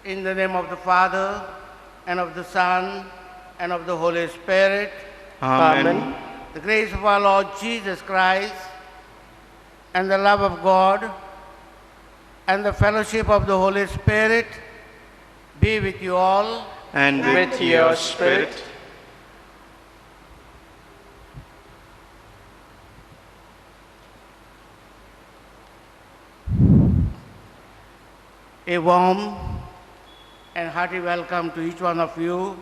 In the name of the Father, and of the Son, and of the Holy Spirit. Amen. The grace of our Lord Jesus Christ, and the love of God, and the fellowship of the Holy Spirit be with you all. And with your spirit. A warm and hearty welcome to each one of you,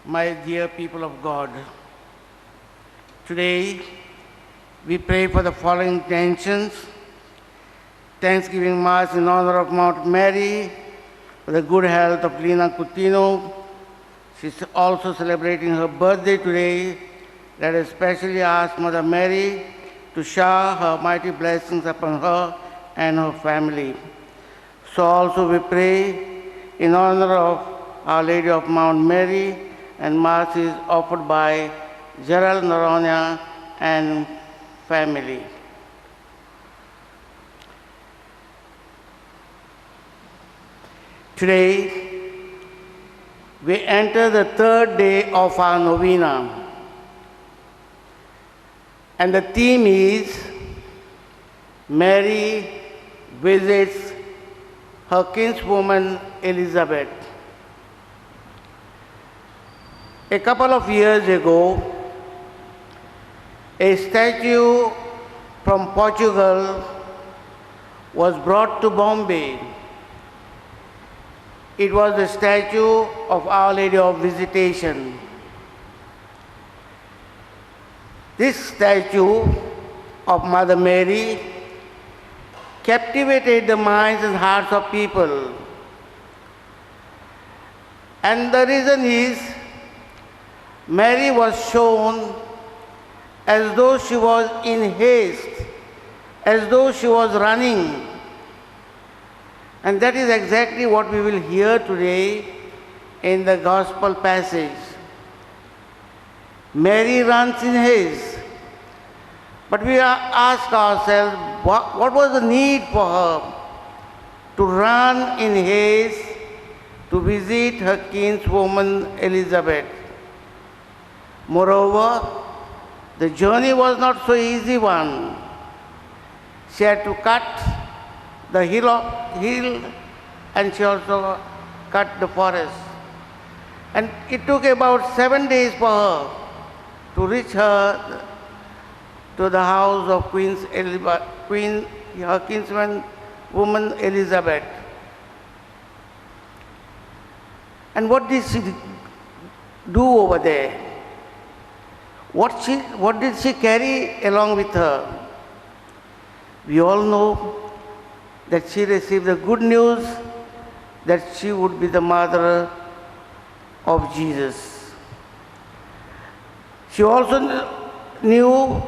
my dear people of God. Today, we pray for the following intentions: Thanksgiving Mass in honor of Mount Mary, for the good health of Lina Coutinho. She's also celebrating her birthday today. Let us especially ask Mother Mary to shower her mighty blessings upon her and her family. So also we pray in honor of Our Lady of Mount Mary, and Mass is offered by Gerald Noronha and family. Today, we enter the third day of our novena, and the theme is Mary visits her kinswoman Elizabeth. A couple of years ago, a statue from Portugal was brought to Bombay. It was the statue of Our Lady of Visitation. This statue of Mother Mary captivated the minds and hearts of people. And the reason is, Mary was shown as though she was in haste, as though she was running. And that is exactly what we will hear today in the Gospel passage. Mary runs in haste. But we ask ourselves, what was the need for her to run in haste to visit her kinswoman Elizabeth? Moreover, the journey was not so easy one. She had to cut the hill, and she also cut the forest. And it took about 7 days for her to reach her to the house of her kinsman woman Elizabeth. And what did she do over there? What did she carry along with her? We all know that she received the good news that she would be the mother of Jesus. She also knew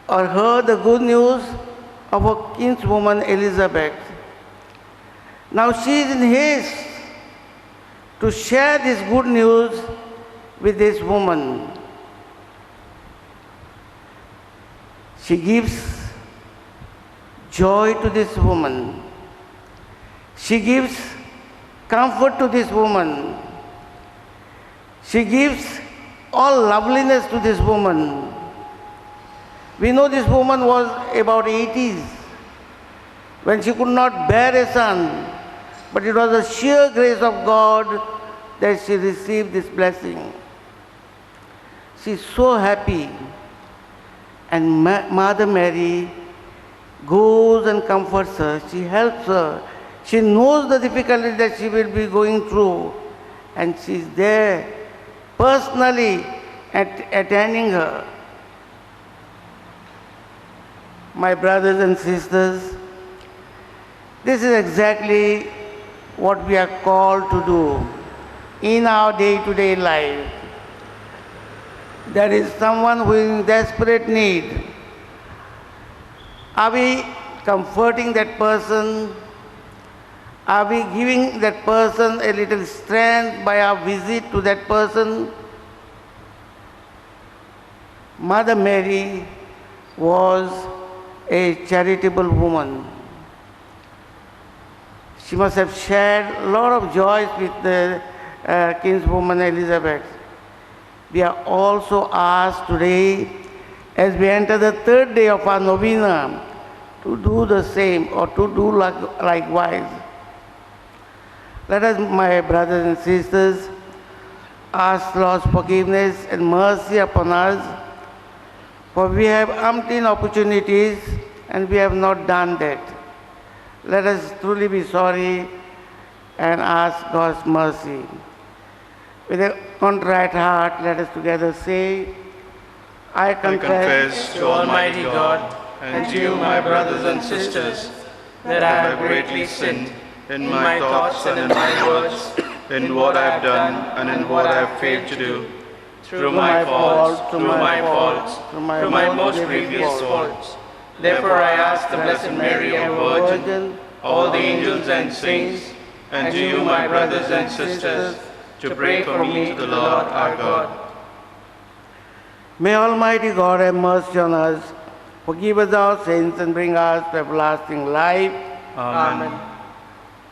or heard the good news of her kinswoman Elizabeth. Now she is in haste to share this good news with this woman. She gives joy to this woman. She gives comfort to this woman. She gives all loveliness to this woman. We know this woman was about 80s when she could not bear a son, but it was the sheer grace of God that she received this blessing. She is so happy, and Mother Mary goes and comforts her. She helps her. She knows the difficulty that she will be going through, and she is there personally attending her. My brothers and sisters, this is exactly what we are called to do in our day-to-day life. There is someone who is in desperate need. Are we comforting that person? Are we giving that person a little strength by our visit to that person? Mother Mary was a charitable woman. She must have shared a lot of joys with the kinswoman Elizabeth. We are also asked today, as we enter the third day of our novena, to do the same or to do likewise. Let us, my brothers and sisters, ask Lord's forgiveness and mercy upon us, for we have umpteen opportunities and we have not done that. Let us truly be sorry and ask God's mercy. With a contrite heart, let us together say, I confess to Almighty God and to you, my brothers and sisters, that I have greatly sinned in my thoughts and in my words, in what I have done and in what I have failed to do, through my faults, through my most grievous faults. Therefore I ask the Blessed Mary, our Virgin, all the angels and saints, and to you, my brothers and sisters, to pray for me to the Lord our God. May Almighty God have mercy on us, forgive us our sins, and bring us to everlasting life. Amen.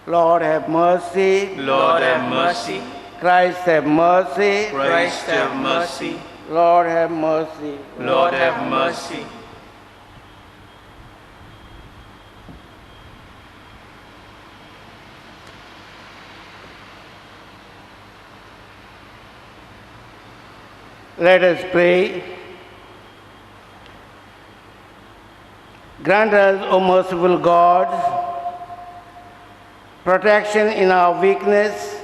Lord, have mercy. Lord, have mercy. Christ, have mercy. Christ, have mercy. Lord, have mercy. Lord, have mercy. Let us pray. Grant us, O merciful God, protection in our weakness,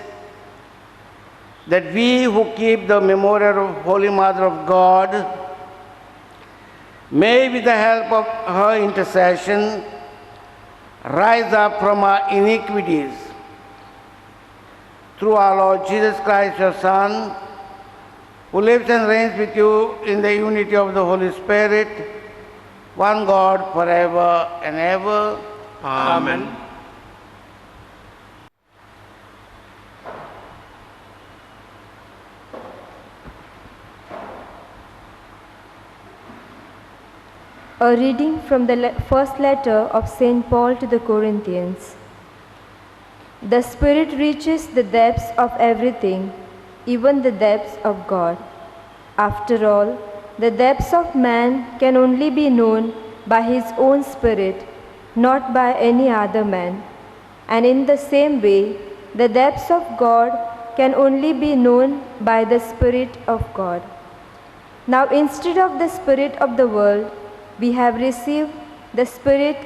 that we who keep the memorial of Holy Mother of God may, with the help of her intercession, rise up from our iniquities. Through our Lord Jesus Christ, your Son, who lives and reigns with you in the unity of the Holy Spirit, one God, forever and ever. Amen. A reading from the first letter of St. Paul to the Corinthians. The Spirit reaches the depths of everything, even the depths of God. After all, the depths of man can only be known by his own Spirit, not by any other man. And in the same way, the depths of God can only be known by the Spirit of God. Now, instead of the spirit of the world, we have received the Spirit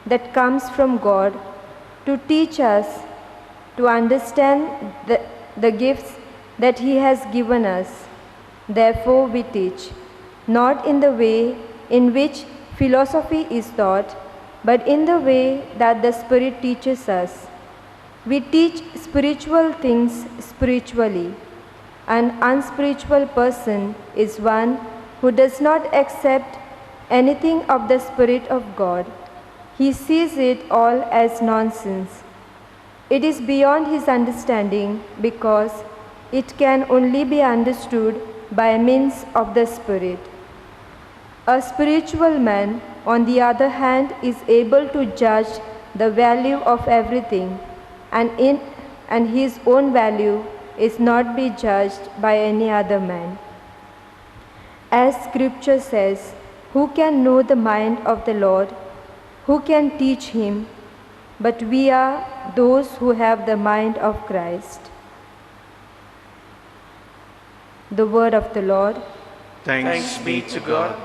that comes from God to teach us to understand the gifts that He has given us. Therefore we teach, not in the way in which philosophy is taught, but in the way that the Spirit teaches us. We teach spiritual things spiritually. An unspiritual person is one who does not accept anything of the Spirit of God. He sees it all as nonsense. It is beyond his understanding because it can only be understood by means of the Spirit. A spiritual man, on the other hand, is able to judge the value of everything, and his own value is not be judged by any other man. As Scripture says, who can know the mind of the Lord? Who can teach him? But we are those who have the mind of Christ. The word of the Lord. Thanks be to God.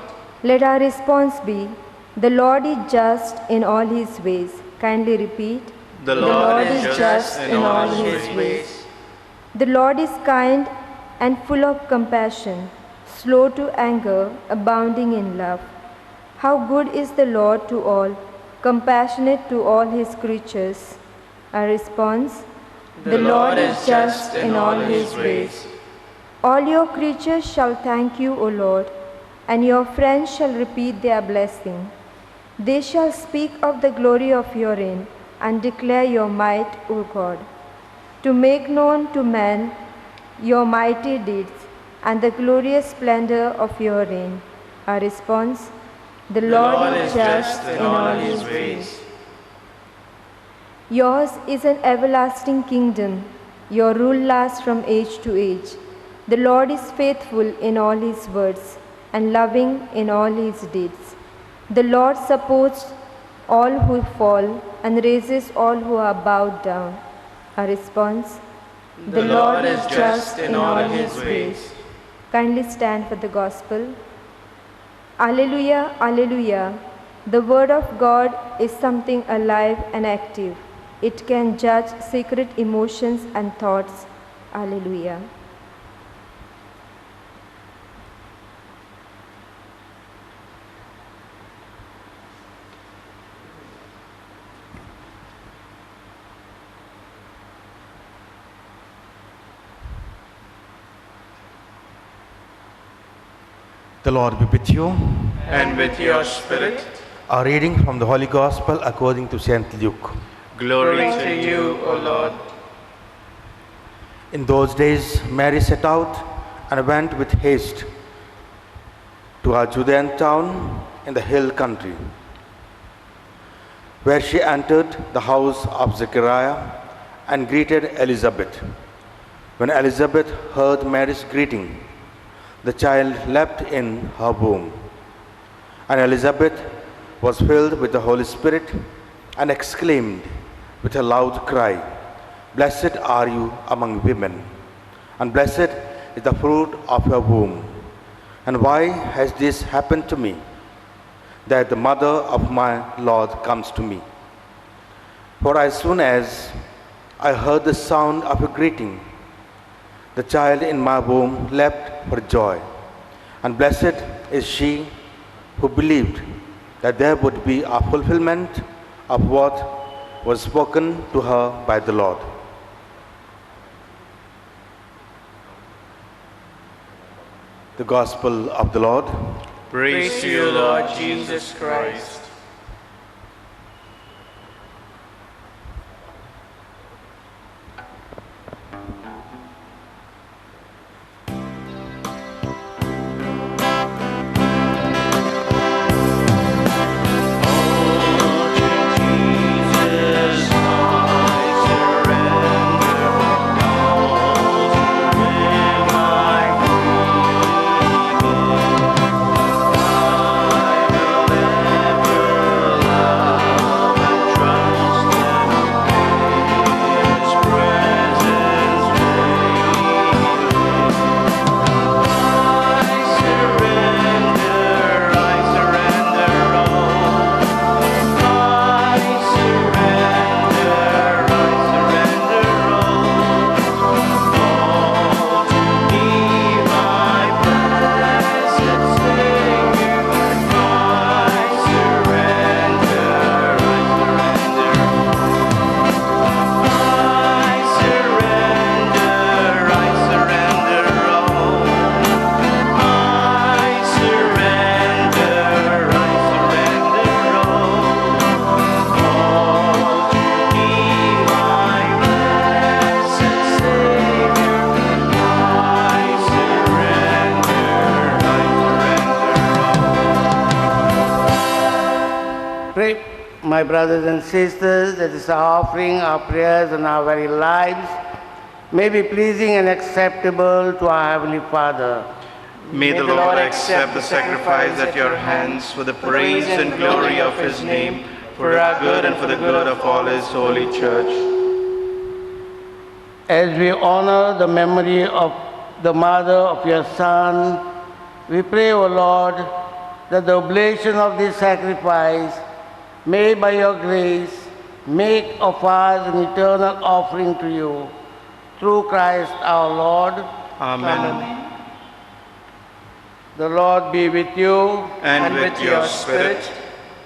Let our response be, the Lord is just in all his ways. Kindly repeat. The Lord is just in all his ways. The Lord is kind and full of compassion, slow to anger, abounding in love. How good is the Lord to all, compassionate to all his creatures. Our response, The Lord is just in all his ways. all your creatures shall thank you, O Lord, and your friends shall repeat their blessing. They shall speak of the glory of your reign and declare your might, O God, to make known to man your mighty deeds and the glorious splendor of your reign. Our response, the Lord is just in all his ways. Yours is an everlasting kingdom. Your rule lasts from age to age. The Lord is faithful in all his words and loving in all his deeds. The Lord supports all who fall and raises all who are bowed down. Our response: The Lord is just in all his ways. Kindly stand for the gospel. Alleluia, Alleluia. The word of God is something alive and active. It can judge secret emotions and thoughts. Alleluia. The Lord be with you. And with your spirit, A reading from the Holy Gospel according to St. Luke. glory to you, O Lord. In those days, Mary set out and went with haste to a Judean town in the hill country, where she entered the house of Zechariah and greeted Elizabeth. When Elizabeth heard Mary's greeting, the child leapt in her womb, and Elizabeth was filled with the Holy Spirit and exclaimed with a loud cry, "Blessed are you among women, and blessed is the fruit of your womb. And why has this happened to me, that the mother of my Lord comes to me? For as soon as I heard the sound of your greeting, the child in my womb leapt for joy. And blessed is she who believed that there would be a fulfillment of what was spoken to her by the Lord." The Gospel of the Lord. Praise to you, Lord Jesus Christ. Pray, my brothers and sisters, that this offering, our prayers, and our very lives may be pleasing and acceptable to our Heavenly Father. May the Lord accept the sacrifice at your hands for the praise and glory of his name, for our good and for the good of all his holy church. As we honor the memory of the mother of your Son, we pray, O Lord, that the oblation of this sacrifice may by your grace make of us an eternal offering to you. Through Christ our Lord. Amen. The Lord be with you. And with your spirit,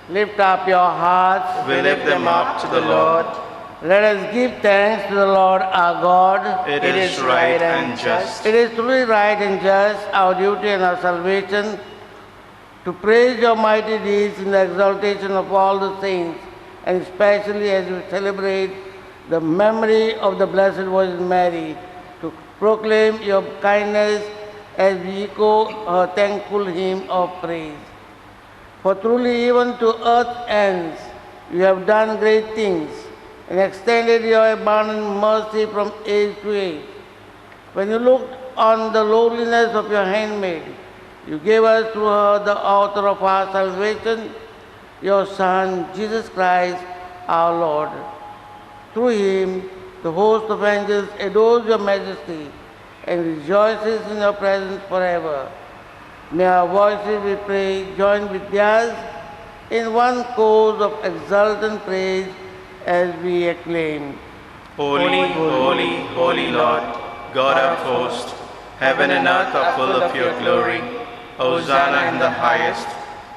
Lift up your hearts. we lift them up to the Lord. Let us give thanks to the Lord our God. It is right and just. It is truly right and just, our duty and our salvation, to praise your mighty deeds in the exaltation of all the saints, and especially as we celebrate the memory of the Blessed Virgin Mary, to proclaim your kindness as we echo her thankful hymn of praise. For truly even to earth's ends you have done great things, and extended your abundant mercy from age to age. When you looked on the lowliness of your handmaid, you gave us through her the author of our salvation, your Son, Jesus Christ, our Lord. Through him, the host of angels adores your majesty and rejoices in your presence forever. May our voices, we pray, join with theirs in one chorus of exultant praise as we acclaim. Holy, holy, holy Lord, God of hosts, heaven and earth are full of your glory. Hosanna in the highest.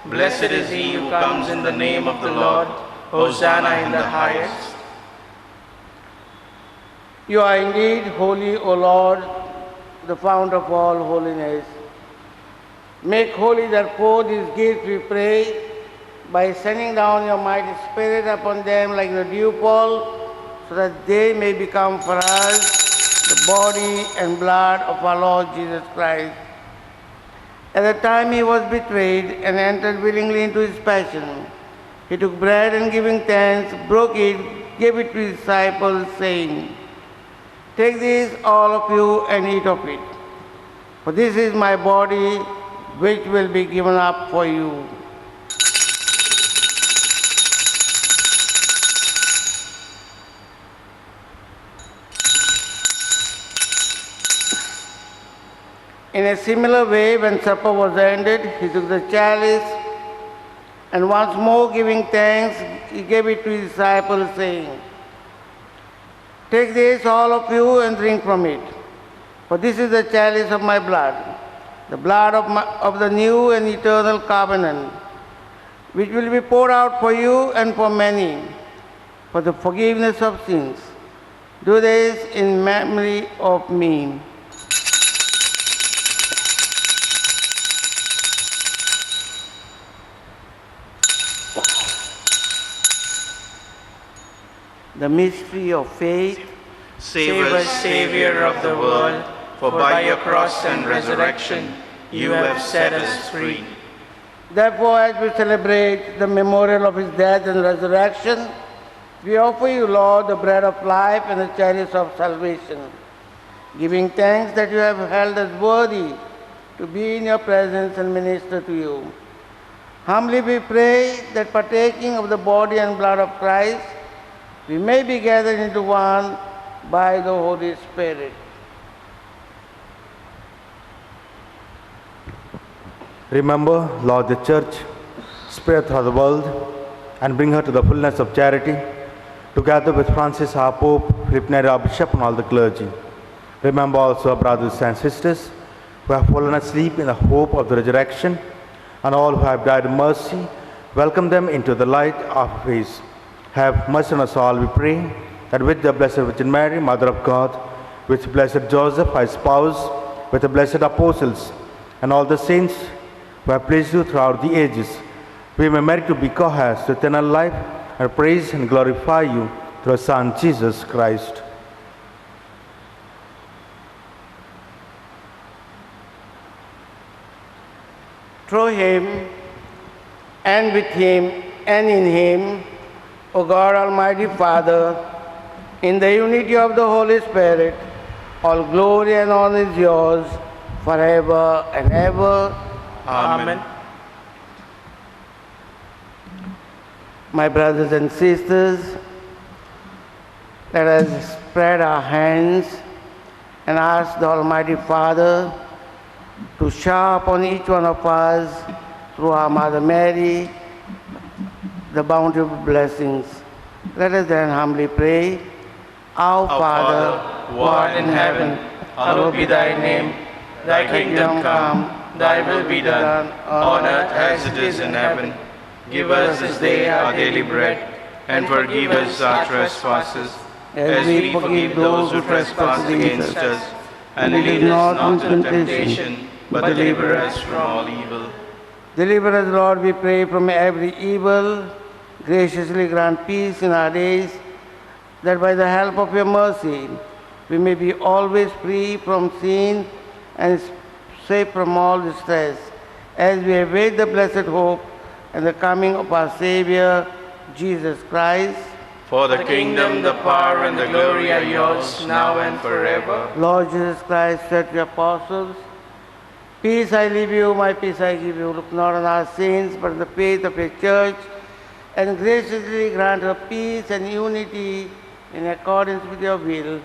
Blessed is he who comes in the name of the Lord. Hosanna in the highest. You are indeed holy, O Lord, the fount of all holiness. Make holy, therefore, these gifts, we pray, by sending down your mighty Spirit upon them like the dewfall, so that they may become for us the body and blood of our Lord Jesus Christ. At the time he was betrayed and entered willingly into his passion, he took bread and giving thanks, broke it, gave it to his disciples, saying, "Take this, all of you, and eat of it. For this is my body, which will be given up for you." In a similar way, when supper was ended, he took the chalice, and once more giving thanks, he gave it to his disciples, saying, "Take this, all of you, and drink from it. For this is the chalice of my blood, the blood of the new and eternal covenant, which will be poured out for you and for many, for the forgiveness of sins. Do this in memory of me." The mystery of faith. Save us, Savior of the world, for by your cross and resurrection you have set us free. Therefore, as we celebrate the memorial of his death and resurrection, we offer you, Lord, the bread of life and the chalice of salvation, giving thanks that you have held us worthy to be in your presence and minister to you. Humbly we pray that partaking of the body and blood of Christ, we may be gathered into one by the Holy Spirit. Remember, Lord, the Church, spread throughout the world, and bring her to the fullness of charity, together with Francis our Pope, Philip Neri our Bishop, and all the clergy. Remember also our brothers and sisters who have fallen asleep in the hope of the resurrection, and all who have died in mercy. Welcome them into the light of His. Have mercy on us all, we pray, that with the Blessed Virgin Mary, Mother of God, with Blessed Joseph, our spouse, with the blessed apostles, and all the saints who have praised you throughout the ages, we may merit to be co-heirs to eternal life and praise and glorify you through our Son, Jesus Christ. Through him, and with him, and in him, O God, Almighty Father, in the unity of the Holy Spirit, all glory and honor is yours forever and ever. Amen. My brothers and sisters, let us spread our hands and ask the Almighty Father to shower upon each one of us, through our Mother Mary, the bountiful blessings. Let us then humbly pray. Our Father, who art in heaven, hallowed be thy name. Thy kingdom come, thy will be done, on earth as it is in heaven. Give us this day our daily bread, and forgive us our trespasses, as we forgive those who trespass against us. And lead us not into temptation, but deliver us from all evil. deliver us, Lord, we pray, from every evil. Graciously grant peace in our days, that by the help of your mercy, we may be always free from sin and safe from all distress, as we await the blessed hope and the coming of our Savior, Jesus Christ. For the kingdom, the power, and the glory are yours, now and forever. Lord Jesus Christ said to the apostles, "Peace I leave you, my peace I give you. Look not on our sins, but on the faith of your church, and graciously grant her peace and unity in accordance with your will,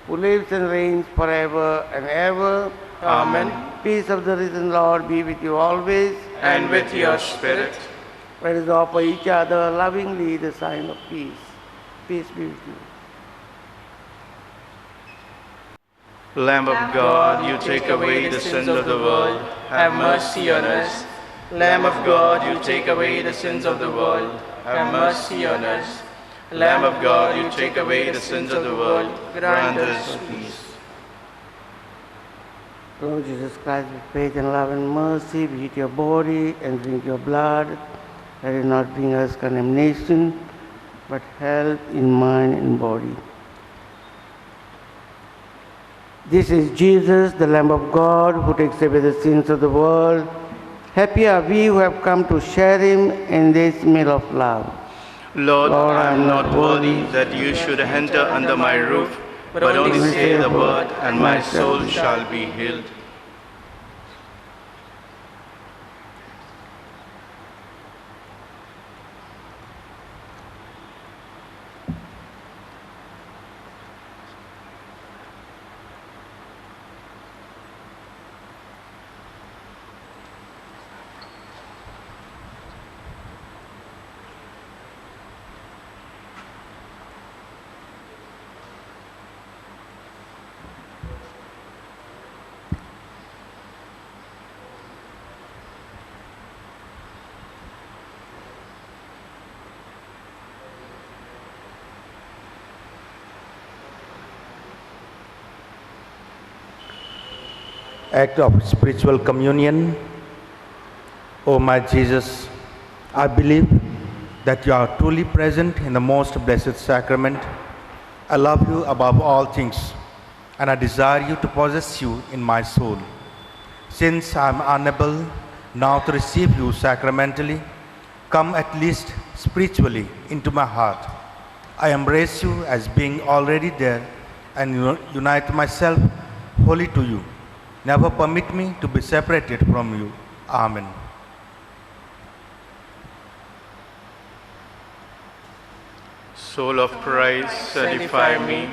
who lives and reigns forever and ever. Amen. Peace of the risen Lord be with you always. And with your spirit. Let us offer each other lovingly the sign of peace. Peace be with you. Lamb of God, you take away the sins of the world, have mercy on us. Lamb of God, you take away the sins of the world, have mercy on us. Lamb of God, you take away the sins of the world, grant us peace. Lord Jesus Christ, with faith and love and mercy, we eat your body and drink your blood. Let it not bring us condemnation, but health in mind and body. This is Jesus, the Lamb of God, who takes away the sins of the world. Happy are we who have come to share him in this meal of love. Lord, I am not worthy that you should enter under my roof, but only say the word, and my soul shall be healed. Act of spiritual communion. O my Jesus, I believe that you are truly present in the most blessed sacrament. I love you above all things, and I desire you to possess you in my soul. Since I am unable now to receive you sacramentally, come at least spiritually into my heart. I embrace you as being already there and unite myself wholly to you. Never permit me to be separated from you. Amen. Soul of Christ, sanctify me.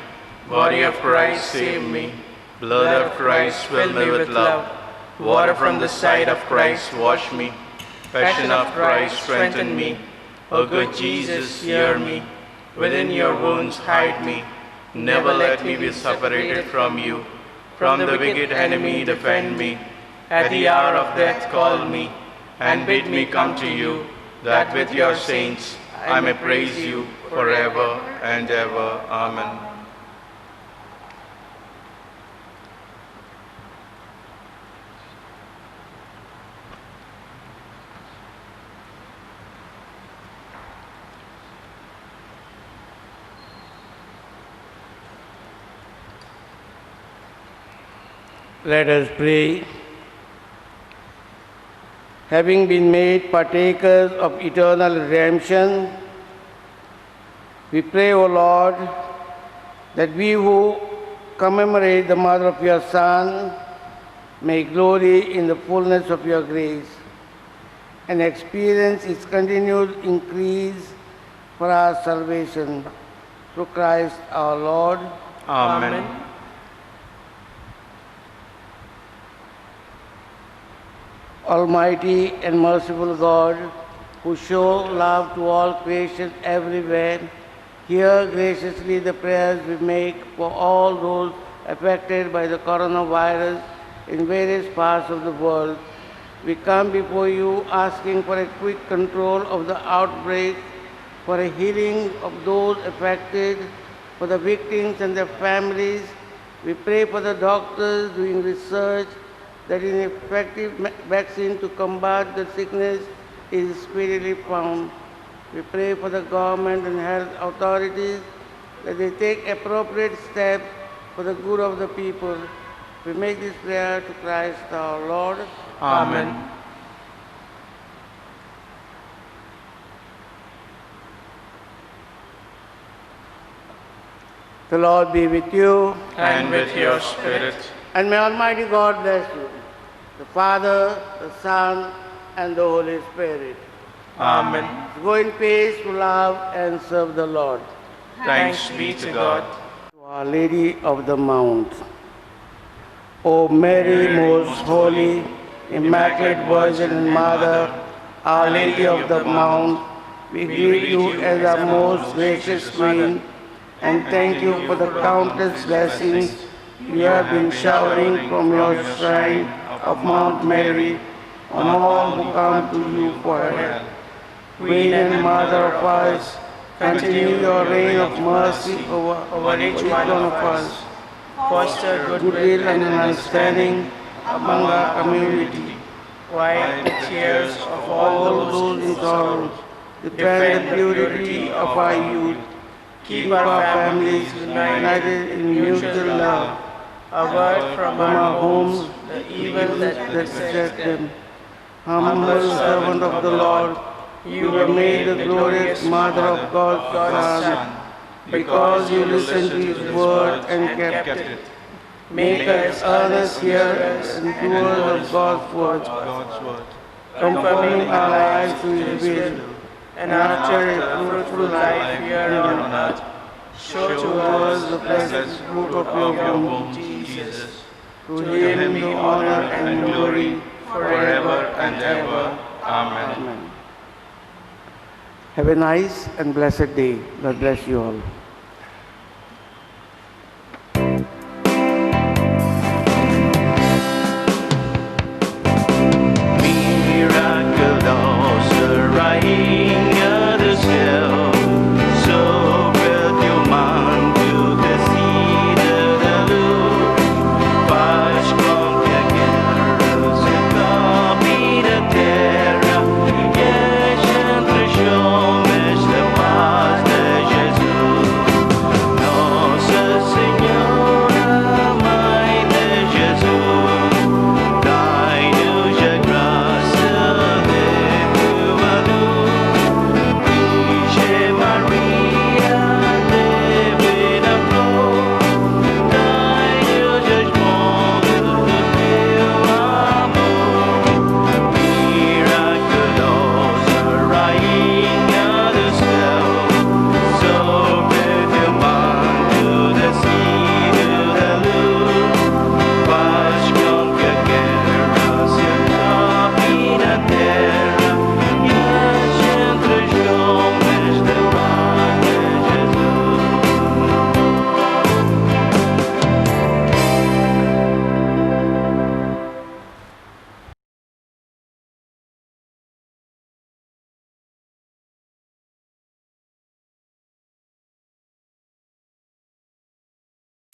Body of Christ, save me. Blood of Christ, fill me with love. Water from the side of Christ, wash me. Passion of Christ, strengthen me. O good Jesus, hear me. Within your wounds, hide me. Never let me be separated from you. From the wicked enemy, defend me. At the hour of death, call me, and bid me come to you, that with your saints I may praise you forever and ever. Amen. Let us pray. Having been made partakers of eternal redemption, we pray, O Lord, that we who commemorate the mother of your Son may glory in the fullness of your grace and experience its continued increase for our salvation. Through Christ our Lord. Amen. Almighty and merciful God, who show love to all creation everywhere, hear graciously the prayers we make for all those affected by the coronavirus in various parts of the world. We come before you asking for a quick control of the outbreak, for a healing of those affected, for the victims and their families. We pray for the doctors doing research that an effective vaccine to combat the sickness is speedily found. We pray for the government and health authorities that they take appropriate steps for the good of the people. We make this prayer to Christ our Lord. Amen. The Lord be with you, and with your spirit. and may Almighty God bless you, the Father, the Son, and the Holy Spirit. Amen. Go in peace to love and serve the Lord. Thanks be to God. To Our Lady of the Mount. O Mary, most holy, immaculate Virgin and Mother, Our Lady of the Mount, we greet you as our most gracious Queen, and thank you for the countless blessings you have been showering from your shrine of Mount Mary on all who come to you for help. Queen and Mother of us, continue your reign of mercy over each one of us. Foster goodwill and understanding among our community. Wipe the tears of all those in sorrow. Defend the purity of our youth. Keep our families united in mutual love. Avert from our homes the evil that beset them. Humble servant of the Lord, you were made the glorious mother of God's Son, because you listened to his word and kept it. Make us earnest hearers and doers of God's word, conforming our lives to his will, and after a fruitful life here on earth, show to us the blessed fruit of your womb, Jesus. To him be honor and glory forever and ever. Amen. Have a nice and blessed day. God bless you all.